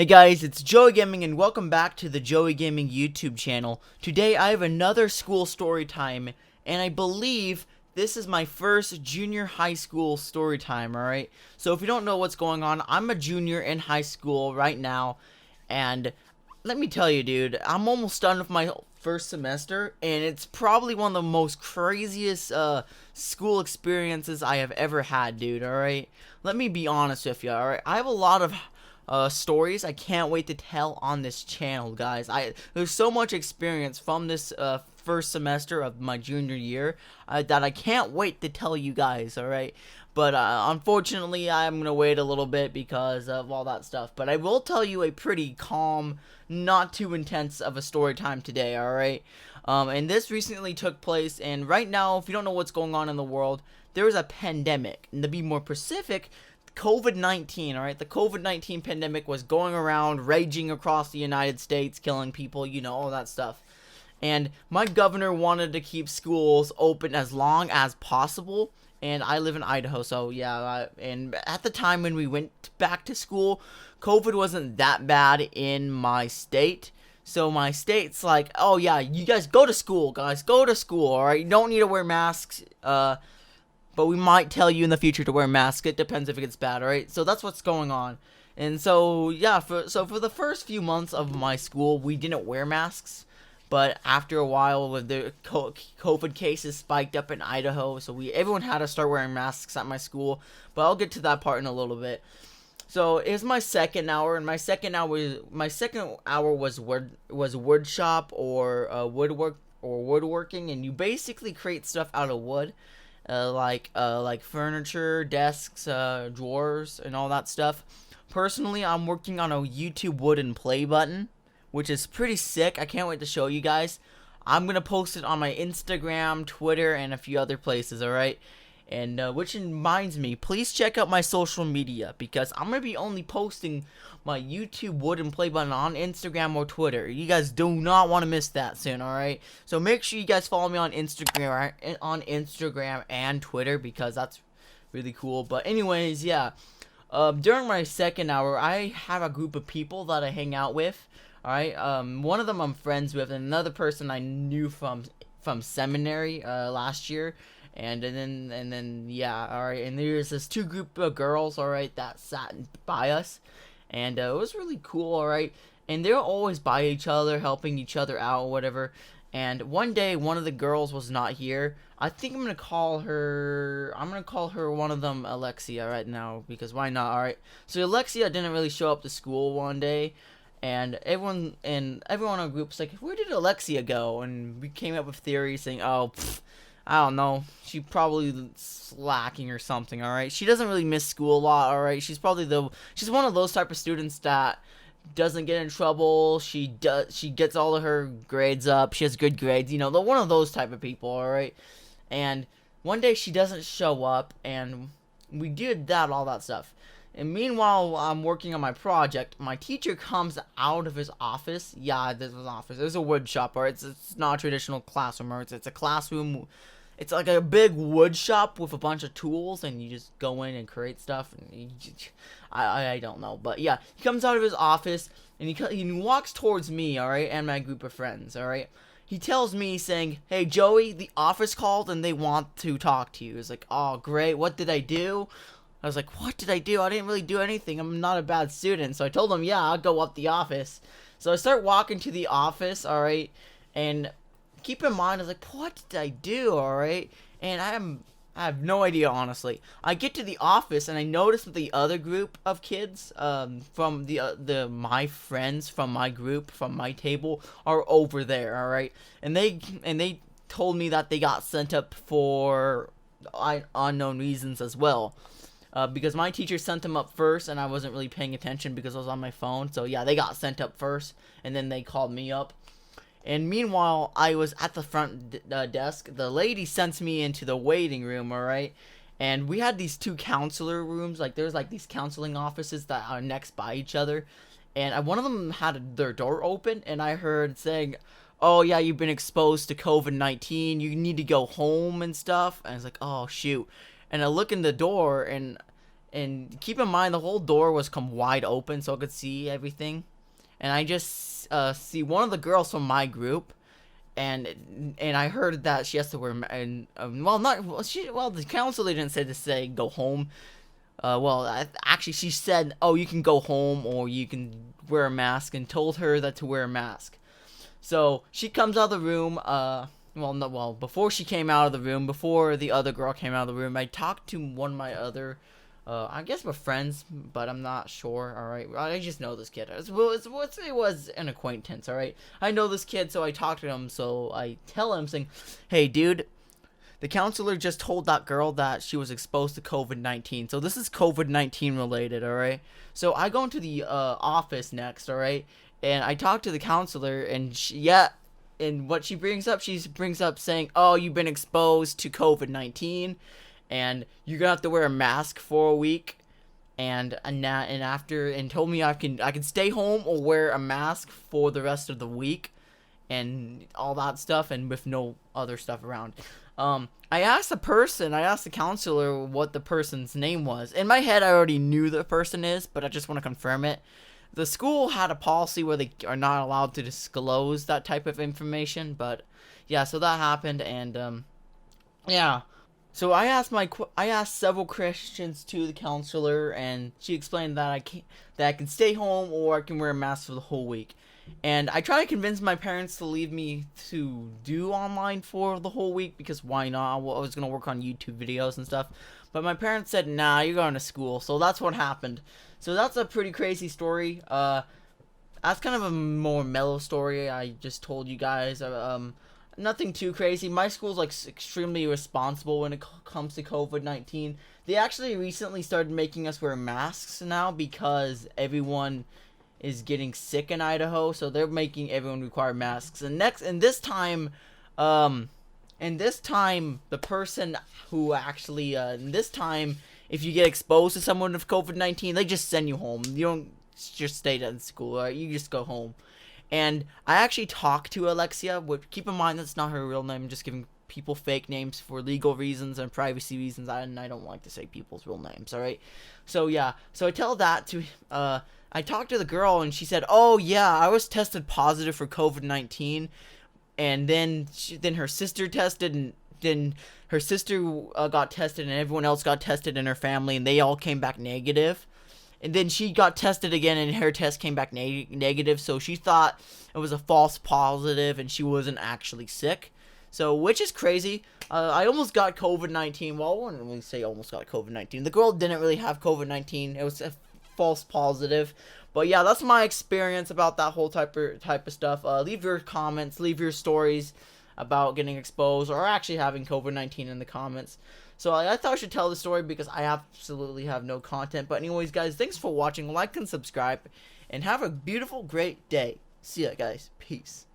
Hey guys, it's Joey Gaming and welcome back to the Joey Gaming YouTube channel. Today I have another school story time, and I believe this is my first junior high school story time, alright? So if you don't know what's going on, I'm a junior in high school right now, and let me tell you, dude, I'm almost done with my first semester, and it's probably one of the most craziest school experiences I have ever had, dude, alright? Let me be honest with you, alright? I have a lot of stories I can't wait to tell on this channel, guys. There's so much experience from this first semester of my junior year that I can't wait to tell you guys, alright? But unfortunately, I'm going to wait a little bit because of all that stuff. But I will tell you a pretty calm, not too intense of a story time today, alright? And this recently took place, and right now, if you don't know what's going on in the world, there is a pandemic. And to be more specific, COVID-19, alright? The COVID-19 pandemic was going around, raging across the United States, killing people, you know, all that stuff. And my governor wanted to keep schools open as long as possible, and I live in Idaho, so yeah, and at the time when we went back to school, COVID wasn't that bad in my state. So my state's like, oh yeah, you guys go to school, guys, go to school, alright? You don't need to wear masks, but we might tell you in the future to wear masks. It depends if it gets bad, alright? So that's what's going on. And so, yeah, for the first few months of my school, we didn't wear masks. But after a while, with the COVID cases spiked up in Idaho, so everyone had to start wearing masks at my school. But I'll get to that part in a little bit. So it was my second hour, and my second hour was wood shop or woodworking, and you basically create stuff out of wood. Like furniture, desks, drawers, and all that stuff. Personally, I'm working on a YouTube wooden play button, which is pretty sick. I can't wait to show you guys. I'm gonna post it on my Instagram, Twitter, and a few other places, alright? And which reminds me, please check out my social media, because I'm gonna be only posting my YouTube wooden play button on Instagram or Twitter. You guys do not want to miss that soon, alright? So make sure you guys follow me on Instagram and Twitter, because that's really cool. But anyways, yeah. During my second hour, I have a group of people that I hang out with. Alright, one of them I'm friends with, and another person I knew from seminary last year. And then yeah, alright, and there's this two group of girls, alright, that sat by us, and it was really cool, alright, and they're always by each other, helping each other out, or whatever. And one day, one of the girls was not here. I think I'm gonna call her one of them Alexia right now, because why not, alright? So Alexia didn't really show up to school one day, and everyone in our group's like, where did Alexia go? And we came up with theories saying, oh, I don't know, she probably slacking or something, alright? She doesn't really miss school a lot, alright? She's one of those type of students that doesn't get in trouble. She gets all of her grades up. She has good grades, you know, one of those type of people, alright? And one day she doesn't show up, and we did all that stuff. And meanwhile, I'm working on my project. My teacher comes out of his office. Yeah, this is his office. There's a wood shop, or it's not a traditional classroom, or it's a classroom. It's like a big wood shop with a bunch of tools, and you just go in and create stuff. And I don't know, but yeah, he comes out of his office, and he walks towards me, all right, and my group of friends, all right. He tells me, saying, "Hey Joey, the office called, and they want to talk to you." It's like, oh great, what did I do? I was like, what did I do? I didn't really do anything. I'm not a bad student. So I told him, yeah, I'll go up the office. So I start walking to the office, alright? And keep in mind, I was like, what did I do, alright? And I have no idea, honestly. I get to the office, and I notice that the other group of kids, from my friends from my group, from my table, are over there, alright? And they told me that they got sent up for unknown reasons as well. Because my teacher sent them up first, and I wasn't really paying attention because I was on my phone. So yeah, they got sent up first, and then they called me up. And meanwhile, I was at the front desk. The lady sent me into the waiting room, alright? And we had these two counselor rooms. Like, there's like these counseling offices that are next by each other. And one of them had their door open, and I heard saying, oh yeah, you've been exposed to COVID-19. You need to go home and stuff. And I was like, oh shoot. And I look in the door, and And keep in mind, the whole door was come wide open so I could see everything. And I just see one of the girls from my group, and I heard that she has to wear and the counselor didn't say go home. Actually, she said, "Oh, you can go home or you can wear a mask," and told her that to wear a mask. So she comes out of the room. Before she came out of the room, before the other girl came out of the room, I talked to one of my other, I guess we're friends, but I'm not sure. All right, I just know this kid. It was an acquaintance. All right, I know this kid, so I talked to him. So I tell him, saying, "Hey, dude, the counselor just told that girl that she was exposed to COVID-19. So this is COVID-19 related, all right?" So I go into the office next, all right? And I talk to the counselor, and and what she brings up saying, "Oh, you've been exposed to COVID-19, and you're gonna have to wear a mask for a week." And told me I can stay home or wear a mask for the rest of the week, and all that stuff, and with no other stuff around. I asked the counselor what the person's name was. In my head, I already knew the person is, but I just want to confirm it. The school had a policy where they are not allowed to disclose that type of information, but yeah, so that happened, and yeah. So I asked several questions to the counselor, and she explained that I can stay home or I can wear a mask for the whole week. And I tried to convince my parents to leave me to do online for the whole week, because why not? I was going to work on YouTube videos and stuff. But my parents said, "Nah, you're going to school." So that's what happened. So that's a pretty crazy story. That's kind of a more mellow story I just told you guys. Nothing too crazy. My school's like extremely responsible when it comes to COVID-19. They actually recently started making us wear masks now because everyone is getting sick in Idaho, so they're making everyone require masks. And this time, the person who actually, if you get exposed to someone with COVID-19, they just send you home. You don't just stay at school, right? You just go home. And I actually talked to Alexia, which, keep in mind, that's not her real name. I'm just giving people fake names for legal reasons and privacy reasons, and I don't like to say people's real names, alright? So yeah, so I tell that to, I talked to the girl, and she said, "Oh yeah, I was tested positive for COVID-19, and then her sister tested, and then her sister got tested, and everyone else got tested in her family, and they all came back negative. And then she got tested again, and her test came back negative, so she thought it was a false positive, and she wasn't actually sick. So, which is crazy. I almost got COVID-19. Well, I wouldn't really say almost got COVID-19. The girl didn't really have COVID-19. It was a false positive. But yeah, that's my experience about that whole type of stuff. Leave your comments, leave your stories about getting exposed or actually having COVID-19 in the comments. So I thought I should tell the story because I absolutely have no content. But anyways, guys, thanks for watching. Like and subscribe. And have a beautiful, great day. See ya, guys. Peace.